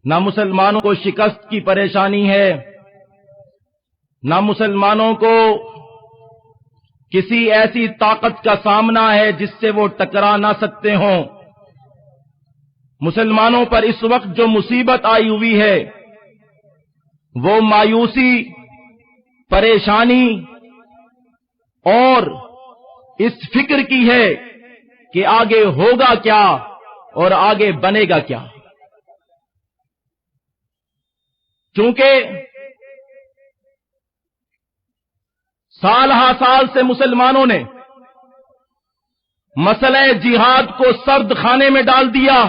نہ مسلمانوں کو شکست کی پریشانی ہے، نہ مسلمانوں کو کسی ایسی طاقت کا سامنا ہے جس سے وہ ٹکرا نہ سکتے ہوں۔ مسلمانوں پر اس وقت جو مصیبت آئی ہوئی ہے وہ مایوسی، پریشانی اور اس فکر کی ہے کہ آگے ہوگا کیا اور آگے بنے گا کیا۔ چونکہ سال ہا سال سے مسلمانوں نے مسئلہ جہاد کو سرد خانے میں ڈال دیا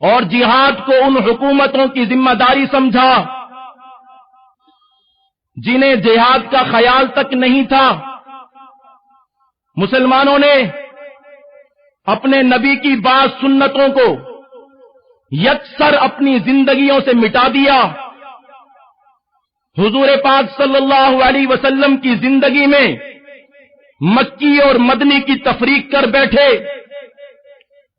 اور جہاد کو ان حکومتوں کی ذمہ داری سمجھا جنہیں جہاد کا خیال تک نہیں تھا۔ مسلمانوں نے اپنے نبی کی بعض سنتوں کو یکسر اپنی زندگیوں سے مٹا دیا۔ حضور پاک صلی اللہ علیہ وسلم کی زندگی میں مکی اور مدنی کی تفریق کر بیٹھے۔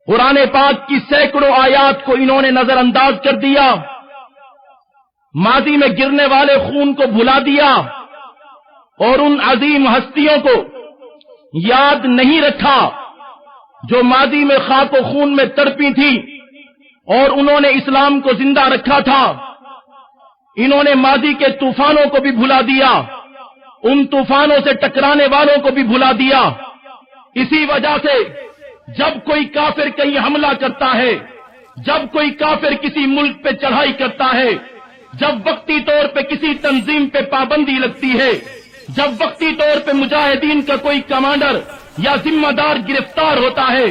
قرآن پاک کی سینکڑوں آیات کو انہوں نے نظر انداز کر دیا، ماضی میں گرنے والے خون کو بھلا دیا اور ان عظیم ہستیوں کو یاد نہیں رکھا جو ماضی میں خاک و خون میں تڑپی تھی اور انہوں نے اسلام کو زندہ رکھا تھا۔ انہوں نے ماضی کے طوفانوں کو بھی بھلا دیا، ان طوفانوں سے ٹکرانے والوں کو بھی بھلا دیا۔ اسی وجہ سے جب کوئی کافر کہیں حملہ کرتا ہے، جب کوئی کافر کسی ملک پہ چڑھائی کرتا ہے، جب وقتی طور پہ کسی تنظیم پہ پابندی لگتی ہے، جب وقتی طور پہ مجاہدین کا کوئی کمانڈر یا ذمہ دار گرفتار ہوتا ہے،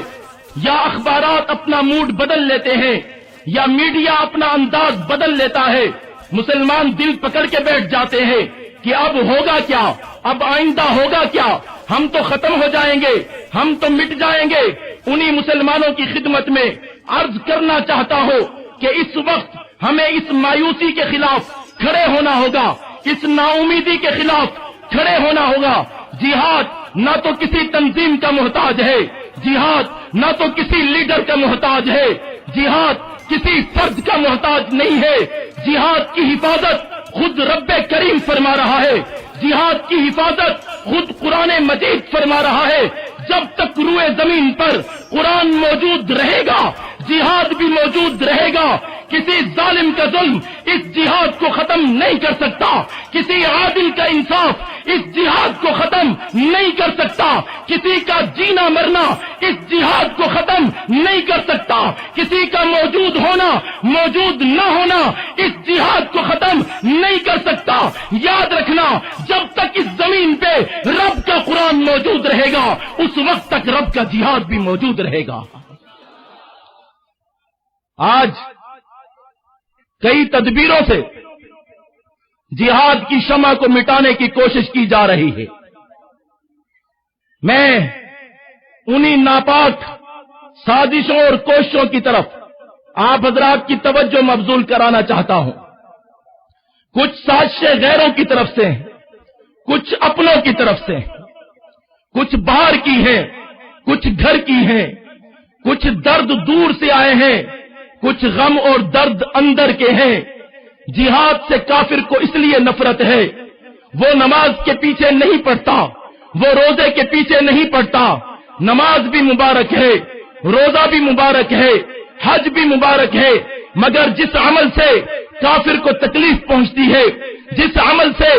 یا اخبارات اپنا موڈ بدل لیتے ہیں، یا میڈیا اپنا انداز بدل لیتا ہے، مسلمان دل پکڑ کے بیٹھ جاتے ہیں کہ اب ہوگا کیا، اب آئندہ ہوگا کیا، ہم تو ختم ہو جائیں گے، ہم تو مٹ جائیں گے۔ انہی مسلمانوں کی خدمت میں عرض کرنا چاہتا ہوں کہ اس وقت ہمیں اس مایوسی کے خلاف کھڑے ہونا ہوگا، اس نا امیدی کے خلاف کھڑے ہونا ہوگا۔ جہاد نہ تو کسی تنظیم کا محتاج ہے، جہاد نہ تو کسی لیڈر کا محتاج ہے، جہاد کسی فرد کا محتاج نہیں ہے۔ جہاد کی حفاظت خود رب کریم فرما رہا ہے، جہاد کی حفاظت خود قرآن مجید فرما رہا ہے۔ جب تک روئے زمین پر قرآن موجود رہے گا، جہاد بھی موجود رہے گا۔ کسی ظالم کا ظلم اس جہاد کو ختم نہیں کر سکتا، کسی عادل کا انصاف اس جہاد کو ختم نہیں کر سکتا، کسی کا جینا مرنا اس جہاد کو ختم نہیں کر سکتا، کسی کا موجود ہونا موجود نہ ہونا اس جہاد کو ختم نہیں کر سکتا۔ یاد رکھنا، جب تک اس زمین پہ رب کا قرآن موجود رہے گا اس وقت تک رب کا جہاد بھی موجود رہے گا۔ آج کئی تدبیروں سے جہاد کی شمع کو مٹانے کی کوشش کی جا رہی ہے۔ میں انہی ناپاک سازشوں اور کوششوں کی طرف آپ حضرات کی توجہ مبذول کرانا چاہتا ہوں۔ کچھ سازشیں غیروں کی طرف سے ہیں، کچھ اپنوں کی طرف سے ہیں، کچھ باہر کی ہیں، کچھ گھر کی ہیں، کچھ درد دور سے آئے ہیں، کچھ غم اور درد اندر کے ہیں۔ جہاد سے کافر کو اس لیے نفرت ہے، وہ نماز کے پیچھے نہیں پڑتا، وہ روزے کے پیچھے نہیں پڑتا۔ نماز بھی مبارک ہے، روزہ بھی مبارک ہے، حج بھی مبارک ہے، مگر جس عمل سے کافر کو تکلیف پہنچتی ہے، جس عمل سے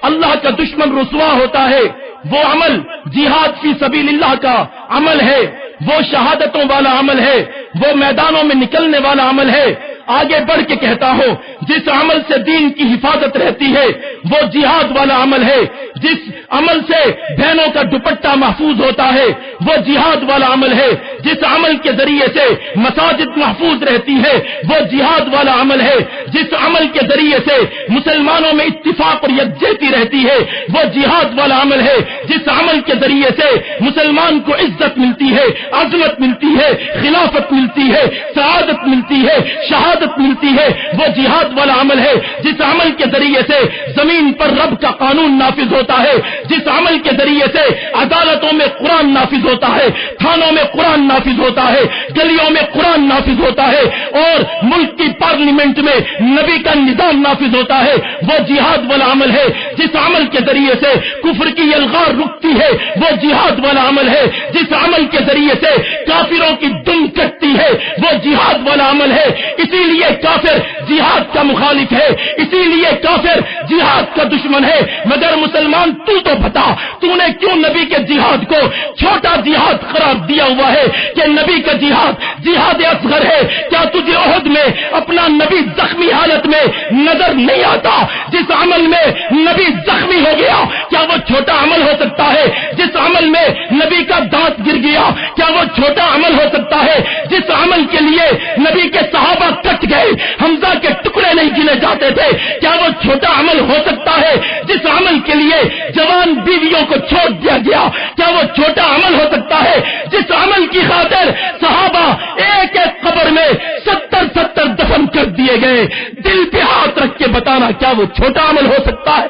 اللہ کا دشمن رسوا ہوتا ہے، وہ عمل جہاد فی سبیل اللہ کا عمل ہے، وہ شہادتوں والا عمل ہے، وہ میدانوں میں نکلنے والا عمل ہے۔ آگے بڑھ کے کہتا ہوں، جس عمل سے دین کی حفاظت رہتی ہے وہ جہاد والا عمل ہے، جس عمل سے بہنوں کا دوپٹہ محفوظ ہوتا ہے وہ جہاد والا عمل ہے، جس عمل کے ذریعے سے مساجد محفوظ رہتی ہے وہ جہاد والا عمل ہے، جس عمل کے ذریعے سے مسلمانوں میں اتفاق اور یکجہتی رہتی ہے وہ جہاد والا عمل ہے، جس عمل کے ذریعے سے مسلمان کو عزت ملتی ہے، عظمت ملتی ہے، خلافت ملتی ہے، سعادت ملتی ہے، شہادت ملتی ہے، وہ جہاد والا عمل ہے جس عمل کے ذریعے سے زمین پر رب کا قانون نافذ ہوتا ہے، جس عمل کے ذریعے سے عدالتوں میں قرآن نافذ ہوتا ہے، تھانوں میں قرآن نافذ ہوتا ہے، گلیوں میں قرآن نافذ ہوتا ہے، اور ملک کی پارلیمنٹ میں نبی کا نظام نافذ ہوتا ہے، وہ جہاد والا عمل ہے۔ جس عمل کے ذریعے سے کفر کی یلغار رکتی ہے وہ جہاد والا عمل ہے، جس عمل کے ذریعے سے کافروں کی دم کٹتی ہے وہ جہاد والا عمل ہے۔ اسی لیے کافر جہاد کا مخالف ہے، اسی لیے کافر جہاد کا دشمن ہے۔ مگر مسلمان تو بتا، تو نے کیوں نبی کے جہاد کو چھوٹا جہاد قرار دیا ہوا ہے کہ نبی کا جہاد جہاد اصغر ہے؟ کیا تجھے احد میں اپنا نبی زخمی حالت میں نظر نہیں آتا؟ جس عمل میں نبی زخمی ہو گیا کیا وہ چھوٹا عمل ہو سکتا ہے؟ جس عمل میں نبی کا دانت گر گیا کیا وہ چھوٹا عمل ہو سکتا ہے؟ جس عمل کے لیے نبی کے صحابہ کٹ گئے، حمزہ کے ٹکڑے نہیں گنے جاتے تھے، کیا وہ چھوٹا عمل ہو سکتا ہے؟ جس عمل کے لیے جوان بیویوں کو چھوڑ دیا گیا کیا وہ چھوٹا عمل ہو سکتا ہے؟ جس عمل کی خاطر صحابہ ایک ایک قبر میں 70 دفن کر دیے گئے، دل پہ ہاتھ رکھ کے بتانا کیا وہ چھوٹا عمل ہو سکتا ہے؟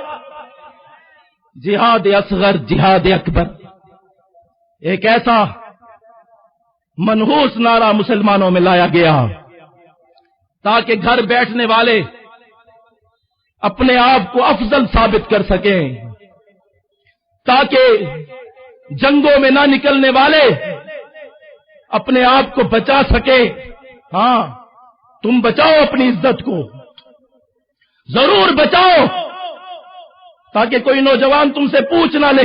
جہاد اصغر، جہاد اکبر، ایک ایسا منحوس نعرہ مسلمانوں میں لایا گیا تاکہ گھر بیٹھنے والے اپنے آپ کو افضل ثابت کر سکیں، تاکہ جنگوں میں نہ نکلنے والے اپنے آپ کو بچا سکے۔ ہاں، تم بچاؤ اپنی عزت کو، ضرور بچاؤ، تاکہ کوئی نوجوان تم سے پوچھ نہ لے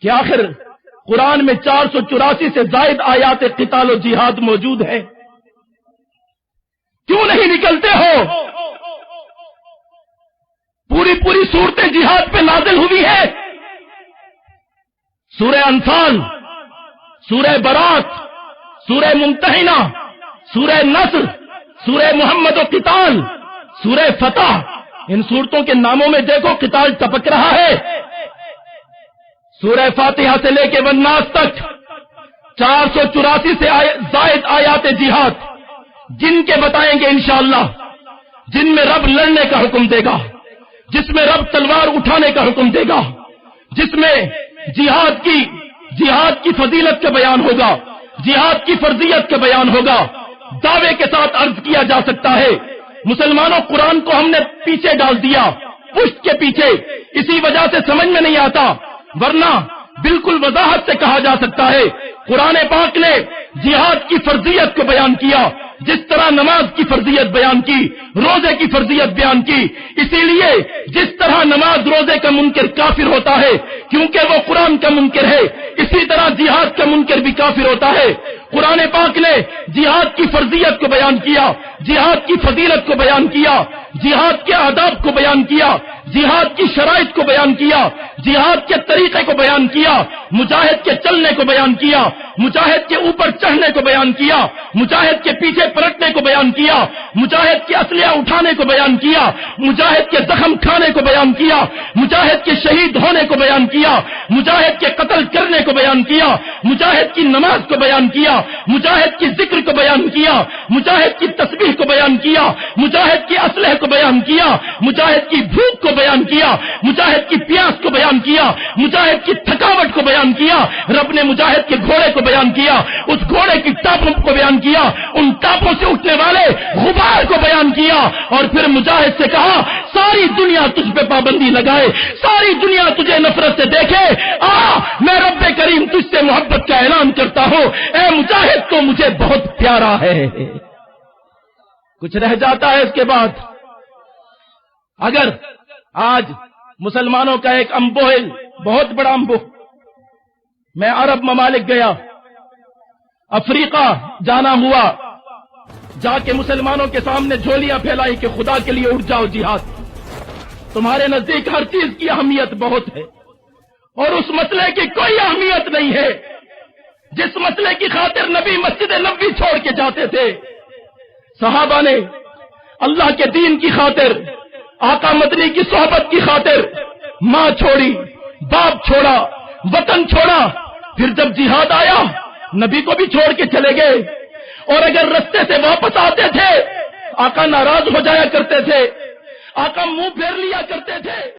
کہ آخر قرآن میں 484 سے زائد آیات قتال و جہاد موجود ہے، کیوں نہیں نکلتے ہو؟ پوری صورتیں جہاد پہ نازل ہوئی ہے، سورہ انفال، سورہ برات، سورہ ممتحنہ، سورہ نصر، سورہ محمد و قتال، سورہ فتح، ان صورتوں کے ناموں میں دیکھو قتال ٹپک رہا ہے۔ سورہ فاتحہ سے لے کے والناس تک 484 سے زائد آیات جہاد جن کے بتائیں گے انشاءاللہ، جن میں رب لڑنے کا حکم دے گا، جس میں رب تلوار اٹھانے کا حکم دے گا، جس میں جہاد کی فضیلت کا بیان ہوگا، جہاد کی فرضیت کا بیان ہوگا۔ دعوے کے ساتھ عرض کیا جا سکتا ہے مسلمانوں، قرآن کو ہم نے پیچھے ڈال دیا، پشت کے پیچھے، اسی وجہ سے سمجھ میں نہیں آتا، ورنہ بالکل وضاحت سے کہا جا سکتا ہے قرآن پاک نے جہاد کی فرضیت کو بیان کیا، جس طرح نماز کی فرضیت بیان کی، روزے کی فرضیت بیان کی۔ اسی لیے جس طرح نماز روزے کا منکر کافر ہوتا ہے کیونکہ وہ قرآن کا منکر ہے، اسی طرح جہاد کا منکر بھی کافر ہوتا ہے۔ قرآن پاک نے جہاد کی فرضیت کو بیان کیا، جہاد کی فضیلت کو بیان کیا، جہاد کے آداب کو بیان کیا، جہاد کی شرائط کو بیان کیا، جہاد کے طریقے کو بیان کیا، مجاہد کے چلنے کو بیان کیا، مجاہد کے اوپر چڑھنے کو بیان کیا، مجاہد کے پیچھے پلٹنے کو بیان کیا، مجاہد کے اسلحہ اٹھانے کو بیان کیا، مجاہد کے زخم کھانے کو بیان کیا، مجاہد کے شہید ہونے کو بیان کیا، مجاہد کے قتل کرنے کو بیان کیا، مجاہد کی نماز کو بیان کیا، مجاہد کی ذکر کو بیان کیا، مجاہد کی تسبیح کو بیان کیا، مجاہد کی اسلحہ کو بیان کیا، مجاہد کی بھوک کو بیان کیا، مجاہد کی پیاس کو بیان کیا، مجاہد کی تھکاوٹ کو بیان کیا۔ رب نے مجاہد کے گھوڑے کو بیان کیا، اس گھوڑے کی ٹاپوں کو بیان کیا، ان ٹاپوں سے اٹھنے والے غبار کو بیان کیا، اور پھر مجاہد سے کہا ساری دنیا تجھ پہ پابندی لگائے، ساری دنیا تجھے نفرت سے دیکھے، میں رب کریم تجھ سے محبت کا اعلان کرتا ہوں، اے مجاہد تو مجھے بہت پیارا ہے۔ کچھ رہ جاتا ہے اس کے بعد؟ اگر آج مسلمانوں کا ایک امبو ہے، بہت بڑا امبو، میں عرب ممالک گیا، افریقہ جانا ہوا، جا کے مسلمانوں کے سامنے جھولیاں پھیلائی کہ خدا کے لیے اٹھ جاؤ جہاد، تمہارے نزدیک ہر چیز کی اہمیت بہت ہے اور اس مسئلے کی کوئی اہمیت نہیں ہے جس مسئلے کی خاطر نبی مسجد نبوی چھوڑ کے جاتے تھے۔ صحابہ نے اللہ کے دین کی خاطر، آقا مدنی کی صحبت کی خاطر ماں چھوڑی، باپ چھوڑا، وطن چھوڑا، پھر جب جہاد آیا نبی کو بھی چھوڑ کے چلے گئے، اور اگر رستے سے واپس آتے تھے آقا ناراض ہو جایا کرتے تھے، آقا منہ پھیر لیا کرتے تھے۔